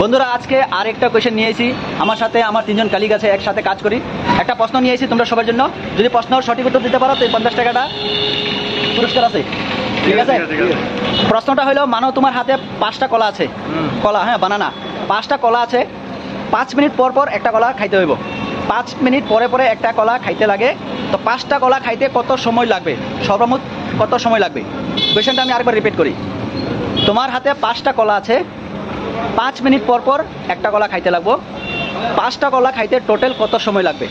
বন্ধুরা আজকে আরেকটা কোয়েশ্চেন নিয়েছি, আমার সাথে আমার তিনজন কালিগ আছে, একসাথে কাজ করি। একটা প্রশ্ন নিয়েছি তোমরা সবার জন্য, যদি প্রশ্ন সঠিক উত্তর দিতে পারো তো 50 টাকাটা পুরস্কার আছে, ঠিক আছে? প্রশ্নটা হলো, মানো তোমার হাতে 5টা কলা আছে, কলা, হ্যাঁ বানানা, 5টা কলা আছে, 5 মিনিট পর পর একটা কলা খাইতে হইব, 5 মিনিট পরে পরে একটা কলা খাইতে লাগে, তো 5টা কলা খাইতে কত সময় লাগবে, সর্বমোট কত সময় লাগবে? কোয়েশ্চেনটা আমি আরেকবার রিপিট করি। তোমার হাতে 5টা কলা আছে, 5 মিনিট পর পর একটা কলা খাইতে লাগবো, 5টা কলা খাইতে টোটাল কত সময় লাগবে?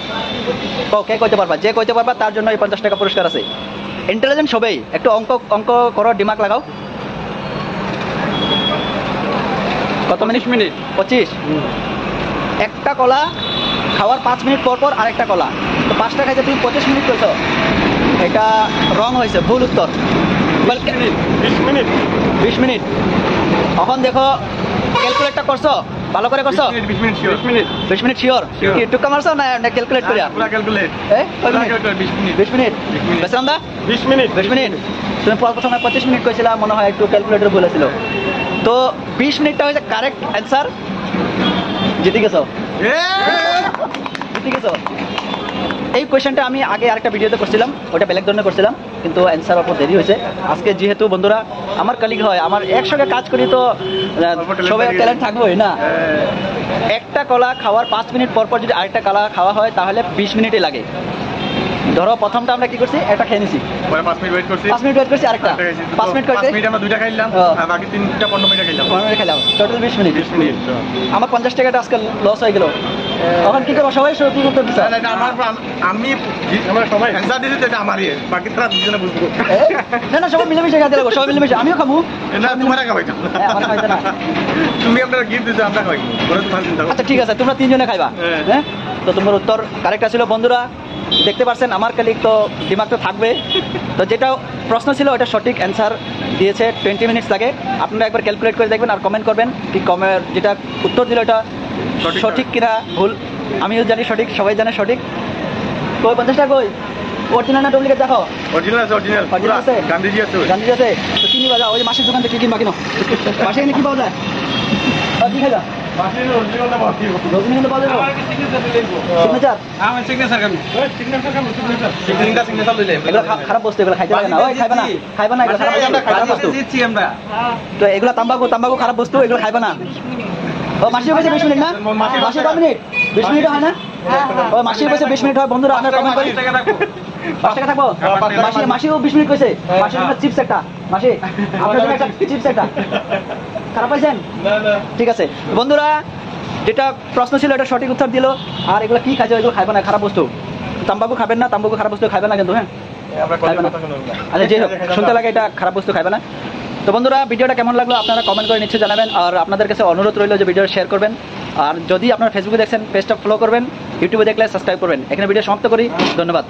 কে কইতে পারবা? যে কইতে পারবা তার জন্য এই 50 টাকা পুরস্কার আছে। ইন্টেলিজেন্ট সবাই একটু অঙ্ক করো, দিমাগ লাগাও। কত মিনিট? 25। একটা কলা খাওয়ার 5 মিনিট পর পর আরেকটা কলা, তো 5টা খাইতে তুমি 25 মিনিট কইছো, এটা রং হয়েছে, ভুল উত্তর। 20 মিনিট। এখন দেখো, ক্যালকুলেটটা করছো, ভালো করে করছো? 20 মিনিট শিওর? কি টুকা মারছো না ক্যালকুলেট করিয়া? 20 মিনিট বেশি দা? 20 মিনিট। তুমি প্রথমে 25 মিনিট কইছিলা, মনে হয় একটু ক্যালকুলেটর বলেছিল। তো 20 মিনিটটা হয়েছে কারেক্ট অ্যান্সার, জিতে গেছো। এই কোয়েশ্চেনটা আমি আগে আরেকটা ভিডিওতে করছিলাম, ওটা বেলেগ ধরনের করছিলাম, কিন্তু অ্যান্সার অল্প দেরি হয়েছে। আজকে যেহেতু বন্ধুরা আমার কলিগ হয়, আমার একসঙ্গে কাজ করি, তো সবাই ট্যালেন্ট থাকবোই না। একটা কলা খাওয়ার 5 মিনিট পর পর যদি আরেকটা কলা খাওয়া হয় তাহলে 20 মিনিটই লাগে। ধরো প্রথমটা আমরা কি করছি, একটা খেয়ে নিছি, 5 মিনিট ওয়েট করছি, আরেকটা 5 মিনিট করছি, আমরা দুইটা খাইলাম, বাকি 3টা 15 মিনিট খাইলাম, টোটাল 20 মিনিট। আমার 50 টাকাটা আজকে লস হয়ে গেল। এখন কি করবো? সবাই সত্যি উত্তর দিচ্ছে। আমি সবাই অ্যান্সার দিয়েছি, এটা আমারই, বাকি তারা দুজনে বুঝবো। না সবাই মিলেমিশে খাইতে লাগবো, সবাই মিলেমিশে। আমিও খাবো না, তোমরা খাইতে না, তুমি আপনারা গিফট দিছো, আমরা খাই। আচ্ছা ঠিক আছে, তোমরা 3 জনে খাইবা। হ্যাঁ, তো তোমার উত্তর কারেক্ট ছিল বন্ধুরা। দেখতে পাচ্ছেন আমার কালিগ তো দিমাগ তো থাকবে, তো যেটা প্রশ্ন ছিল ওটা সঠিক অ্যান্সার দিয়েছে। 20 মিনিটস লাগে। আপনারা একবার ক্যালকুলেট করে দেখবেন আর কমেন্ট করবেন কি যেটা উত্তর দিল এটা সঠিক কিনা ভুল। আমিও জানি সঠিক, সবাই জানে সঠিক। কই 50 টাকা কই? অরিজিনাল না ডুপ্লিকেট? দেখো অরিজিনাল আছে, গান্ধীজি আছে। তো কিনি বাজা, ওই মাসির দোকান থেকে কিনবা কিনো। মাসে এনে কি পাওয়া যায়? কি খাইলা? খারাপ বস্তু, এগুলো খাইতে লাগে না, খাইবা না, তো এগুলো তাম্বাকু খারাপ বস্তু, এগুলো খাইবা না। ও মাসির পয়সা 20 মিনিট না? মাসির কত মিনিট? 20 মিনিট হয় না? ও মাসির পয়সা 20 মিনিট হয় বন্ধুরা, আপনারা কমেন্ট করি। 5 টাকা থাকবো? মাসিও 20 মিনিট কইছে। মাসির জন্য চিপস একটা, মাসি আপনার জন্য একটা চিপস একটা। খারাপ পাইছেন? ঠিক আছে বন্ধুরা, যেটা প্রশ্ন ছিল এটা সঠিক উত্তর দিল। আর এগুলো কি খাইছে? এগুলো খাইবে না, খারাপ বস্তু। তাম্বাকু খাবেন না, তাম্বাকু খারাপ বস্তু খাইবে না কিন্তু, হ্যাঁ খাইবে না। আচ্ছা যে হোক, শুনতে লাগে এটা খারাপ বস্তু খাইবে না। তো বন্ধুরা ভিডিওটা কেমন লাগলো আপনারা কমেন্ট করে নিশ্চয়ই জানাবেন। আর আপনাদের কাছে অনুরোধ রইল যে ভিডিওটা শেয়ার করবেন। আর যদি আপনারা ফেসবুকে দেখছেন পেজটা ফলো করবেন, ইউটিউবে দেখলে সাবস্ক্রাইব করবেন। এখানে ভিডিও সমাপ্ত করি, ধন্যবাদ।